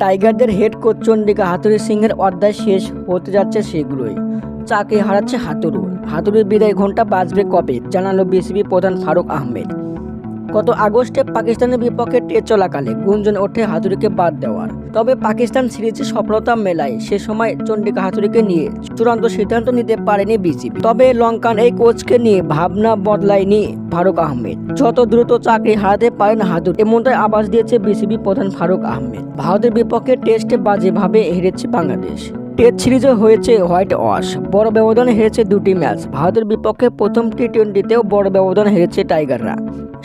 টাইগারদের head coach Chandika Hathuru সিংয়ের অধ্যায় শেষ হতে যাচ্ছে শীঘ্রই। চাকরি হারাচ্ছে হাথুরুর বিদায় ঘণ্টা বাজবে কবে, জানালো বিসিবি প্রধান ফারুক আহমেদ। গত আগস্টে পাকিস্তানের বিপক্ষে টেস্ট চলাকালে গুঞ্জন ওঠে হাথুরুকে বাদ দেওয়ার। তবে পাকিস্তান সিরিজে সফলতা মেলায় সে সময় চন্ডিকা হাথুরুকে নিয়ে চূড়ান্ত সিদ্ধান্ত নিতে পারেনি বিসিবি। তবে লঙ্কান এই কোচকে নিয়ে ভাবনা বদলায়নি ফারুক আহমেদ। যত দ্রুত চাকরি হারাতে পারেন হাথুরু, এমনটাই আভাস দিয়েছে বিসিবি প্রধান ফারুক আহমেদ। ভারতের বিপক্ষে টেস্টে বাজেভাবে হেরেছে বাংলাদেশ। টেস্ট সিরিজে হয়েছে হোয়াইট ওয়াশ, বড় ব্যবধানে হেরেছে দুটি ম্যাচ। ভারতের বিপক্ষে প্রথম টি-20তেও বড় ব্যবধানে হেরেছে টাইগাররা।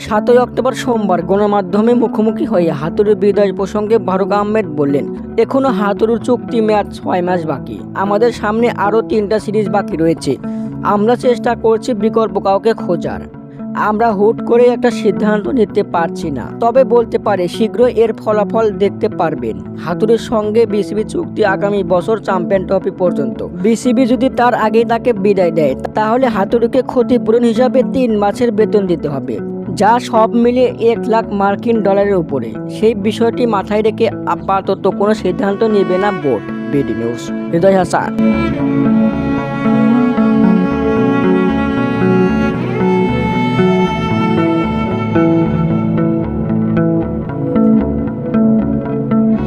7 অক্টোবর সোমবার গণমাধ্যমে মুখোমুখি হয়ে হাথুরুর বিদায় প্রসঙ্গে ফারুক আহমেদ বললেন, এখনও হাথুরুর চুক্তি মেয়াদ 6 মাস বাকি। আমাদের সামনে আরও 3টা সিরিজ বাকি রয়েছে। আমরা চেষ্টা করছি বিকল্প কাউকে খোঁজার। আমরা হুট করে একটা সিদ্ধান্ত নিতে পারছি না, তবে বলতে পারে শীঘ্রই এর ফলাফল দেখতে পারবেন। হাথুরুর সঙ্গে বিসিবি চুক্তি আগামী বছর চ্যাম্পিয়ন ট্রফি পর্যন্ত। বিসিবি যদি তার আগেই তাকে বিদায় দেয়, তাহলে হাথুরুকে ক্ষতিপূরণ হিসাবে 3 মাসের বেতন দিতে হবে, যা সব মিলিয়ে $1,00,000 উপরে। সেই বিষয়টি মাথায় রেখে আপাতত কোনো সিদ্ধান্ত নেবে না বোর্ড। বিডি নিউজ, হৃদয় হাসান।